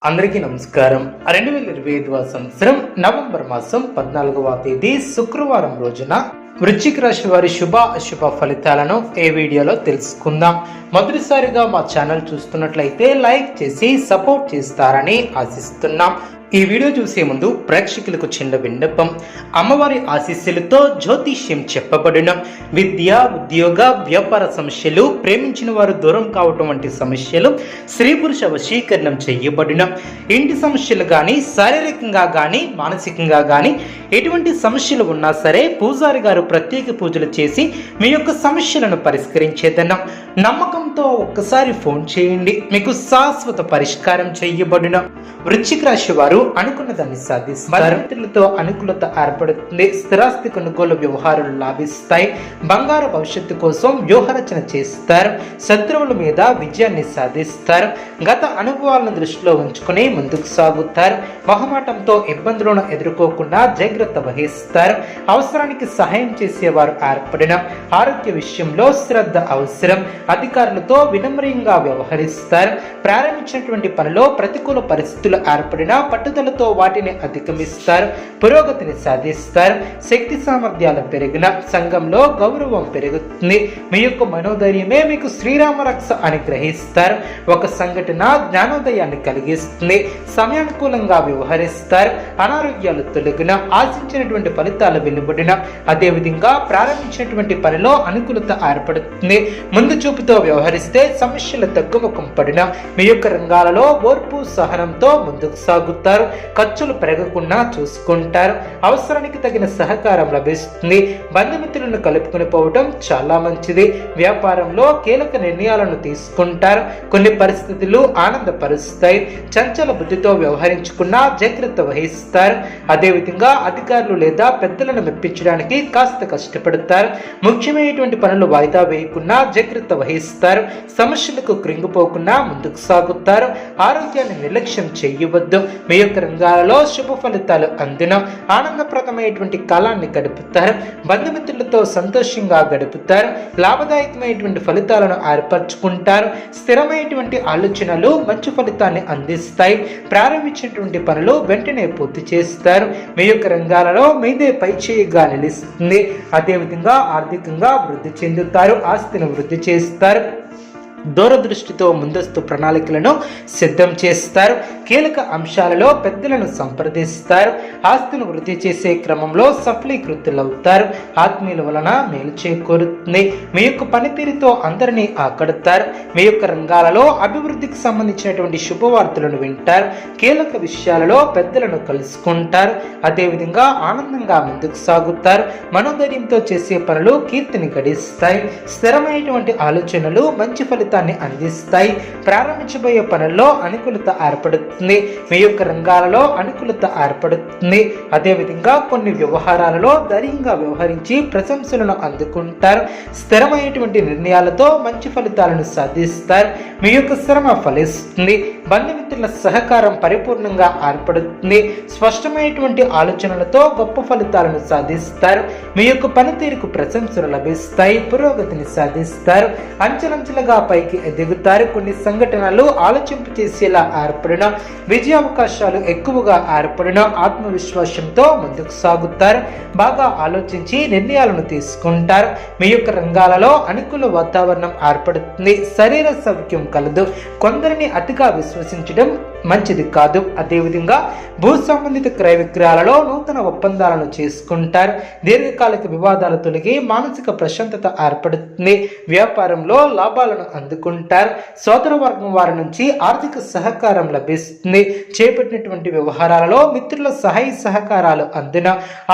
అందరికీ నమస్కారం. 2025వ సంవత్సరం నవంబర్ మాసం 14వ తేదీ శుక్రవారం రోజున వృశ్చిక రాశి వారి శుభ అశుభ ఫలితాలను ఈ వీడియోలో తెలుసుకుందాం. మొదటిసారిగా మా ఛానల్ చూస్తున్నట్లయితే లైక్ చేసి సపోర్ట్ చేస్తారని ఆశిస్తున్నాం. ఈ వీడియో చూసే ముందు ప్రేక్షకులకు చిన్న విన్నపం. అమ్మవారి ఆశీస్సులతో జ్యోతిష్యం చెప్పబడిన విద్య, ఉద్యోగ, వ్యాపార సమస్యలు, ప్రేమించిన వారు దూరం కావటం వంటి సమస్యలు, స్త్రీ పురుష వశీకరణం చేయబడిన ఇంటి సమస్యలు కానీ, శారీరకంగా కానీ, మానసికంగా కానీ ఎటువంటి సమస్యలు ఉన్నా సరే పూజారి గారు ప్రత్యేక పూజలు చేసి మీ యొక్క సమస్యలను పరిష్కరించేదన్నాం. నమ్మకంతో ఒక్కసారి ఫోన్ చేయండి, మీకు శాశ్వత పరిష్కారం చేయబడిన. వృశ్చిక రాశి వారు అనుకున్న దాన్ని సాధిస్తారు. మిత్రులతో అనుకూలత ఏర్పడుతుంది. స్థిరాస్తి కొనుగోలు వ్యవహారాలు లాభిస్తాయి. బంగారు భవిష్యత్తు కోసం వ్యూహరచన చేస్తారు. శత్రువుల మీద విజయాన్ని సాధిస్తారు. గత అనుభవాలను దృష్టిలో ఉంచుకుని ముందుకు సాగుతారు. మొహమాటంతో ఇబ్బందులను ఎదుర్కోకుండా జాగ్రత్త వహిస్తారు. అవసరానికి సహాయం చేసేవారు ఏర్పడిన. ఆరోగ్య విషయంలో శ్రద్ధ అవసరం. అధికారులతో వినమ్రంగా వ్యవహరిస్తారు. ప్రారంభించినటువంటి పనిలో ప్రతికూల పరిస్థితులు ఏర్పడినా పట్టుదలతో వాటిని అధిగమిస్తారు. పురోగతిని సాధిస్తారు. శక్తి సామర్థ్యాలు పెరిగిన సంఘంలో గౌరవం పెరుగుతుంది. మీ యొక్క మనోధైర్యమే మీకు శ్రీరామ రక్ష అని గ్రహిస్తారు. ఒక సంఘటన జ్ఞానోదయాన్ని కలిగిస్తుంది. సమయానుకూలంగా వ్యవహరిస్తారు. అనారోగ్యాలు తొలగిన ఆశించినటువంటి ఫలితాలు వెలువడిన. అదేవిధంగా ప్రారంభించినటువంటి పనిలో అనుకూలత ఏర్పడుతుంది. ముందు చూపుతో వ్యవహరిస్తే సమస్యలు తగ్గుముఖం పడిన. మీ యొక్క రంగాలలో ఓర్పు సహనంతో ముందుకు సాగుతారు. ఖర్చులు పెరగకుండా చూసుకుంటారు. అవసరానికి తగిన సహకారం లభిస్తుంది. బంధుమిత్రులను కలుపుకొని పోవటం చాలా మంచిది. వ్యాపారంలో కీలక నిర్ణయాలను తీసుకుంటారు. కొన్ని పరిస్థితులు ఆనందపరుస్తాయి. చంచల బుద్ధితో వ్యవహరించుకున్నా జాగ్రత్త వహిస్తారు. అదేవిధంగా అధికారులు లేదా పెద్దలను మెప్పించడానికి కాస్త కష్టపడతారు. ముఖ్యమైనటువంటి పనులు వాయిదా వేయకుండా జాగ్రత్త వహిస్తారు. సమస్యలకు కృంగిపోకుండా ముందుకు సాగుతారు. ఆరోగ్యాన్ని నిర్లక్ష్యం చేయవద్దు. మీ యొక్క రంగాలలో శుభ ఫలితాలు అందిన ఆనందప్రదమైనటువంటి కాలాన్ని గడుపుతారు. బంధుమిత్రులతో సంతోషంగా గడుపుతారు. లాభదాయకమైనటువంటి ఫలితాలను ఏర్పరచుకుంటారు. స్థిరమైనటువంటి ఆలోచనలు మంచి ఫలితాన్ని అందిస్తాయి. ప్రారంభించినటువంటి పనులు వెంటనే పూర్తి చేస్తారు. మీ యొక్క రంగాలలో మీదే పైచేయిగా నిలుస్తుంది. అదేవిధంగా ఆర్థికంగా వృద్ధి చెందుతారు. ఆస్తిని వృద్ధి చేస్తారు. దూరదృష్టితో ముందస్తు ప్రణాళికలను సిద్ధం చేస్తారు. కీలక అంశాలలో పెద్దలను సంప్రదిస్తారు. ఆస్తులను వృద్ధి చేసే క్రమంలో సఫలీకృతులవుతారు. ఆత్మీయుల వలన మేలు చేకూరుతుంది. మీ యొక్క పనితీరుతో అందరినీ ఆకడతారు. మీ యొక్క రంగాలలో అభివృద్ధికి సంబంధించినటువంటి శుభవార్తలను వింటారు. కీలక విషయాలలో పెద్దలను కలుసుకుంటారు. అదేవిధంగా ఆనందంగా ముందుకు సాగుతారు. మనోధైర్యంతో చేసే పనులు కీర్తిని గడిస్తాయి. స్థిరమైనటువంటి ఆలోచనలు మంచి ఫలితాలు అందిస్తాయి. ప్రారంభించబోయే పనుల్లో అనుకూలత ఏర్పడుతుంది. మీ యొక్క రంగాలలో అనుకూలత ఏర్పడుతుంది. అదేవిధంగా కొన్ని వ్యవహారాలలో ధైర్యంగా వ్యవహరించి ప్రశంసలను అందుకుంటారు. స్థిరమైనటువంటి నిర్ణయాలతో మంచి ఫలితాలను సాధిస్తారు. మీ యొక్క శ్రమ ఫలిస్తుంది. బంధుమిత్రుల సహకారం పరిపూర్ణంగా ఏర్పడుతుంది. స్పష్టమైనటువంటి ఆలోచనలతో గొప్ప ఫలితాలను సాధిస్తారు. మీ యొక్క పనితీరుకు ప్రశంసలు లభిస్తాయి. పురోగతిని సాధిస్తారు. అంచెలంచెలుగా పైకి ఎదుగుతారు. కొన్ని సంఘటనలు ఆలోచింపు చేసేలా ఏర్పడిన విజయావకాశాలు ఎక్కువగా ఏర్పడిన ఆత్మవిశ్వాసంతో ముందుకు సాగుతారు. బాగా ఆలోచించి నిర్ణయాలను తీసుకుంటారు. మీ యొక్క రంగాలలో అనుకూల వాతావరణం ఏర్పడుతుంది. శరీర సౌఖ్యం కలదు. కొందరిని అతిగా విశ్వసించడం మంచిది కాదు. అదేవిధంగా భూ సంబంధిత క్రయ విక్రయాలలో నూతన ఒప్పందాలను చేసుకుంటారు. దీర్ఘకాలిక వివాదాలు తొలగి మానసిక ప్రశాంతత ఏర్పడుతుంది. వ్యాపారంలో లాభాలను అందుకుంటారు. సోదర వర్గం వారి నుంచి ఆర్థిక సహకారం లభిస్తుంది. చేపట్టినటువంటి వ్యవహారాలలో మిత్రుల సహాయ సహకారాలు అందిన.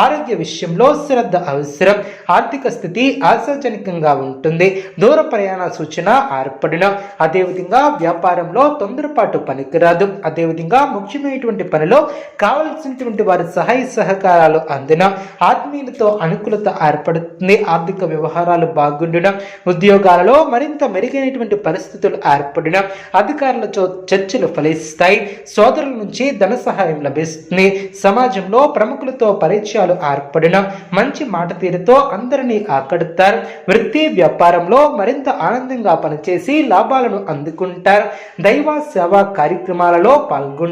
ఆరోగ్య విషయంలో శ్రద్ధ అవసరం. ఆర్థిక స్థితి ఆశాజనకంగా ఉంటుంది. దూర ప్రయాణ సూచన ఏర్పడిన. అదేవిధంగా వ్యాపారంలో తొందరపాటు పనికిరాదు. అదేవిధంగా ముఖ్యమైనటువంటి పనిలో కావలసినటువంటి వారి సహాయ సహకారాలు అందిన. ఆత్మీయులతో అనుకూలత ఏర్పడుతుంది. ఆర్థిక వ్యవహారాలు బాగుండిన. ఉద్యోగాలలో మరింత మెరుగైనటువంటి పరిస్థితులు ఏర్పడిన. అధికారులతో చర్చలు ఫలిస్తాయి. సోదరుల నుంచి ధన సహాయం లభిస్తుంది. సమాజంలో ప్రముఖులతో పరిచయాలు ఏర్పడిన. మంచి మాట తీరుతో అందరినీ ఆకడతారు. వృత్తి వ్యాపారంలో మరింత ఆనందంగా పనిచేసి లాభాలను అందుకుంటారు. దైవ సేవా కార్యక్రమాలలో పాల్గొంటారు.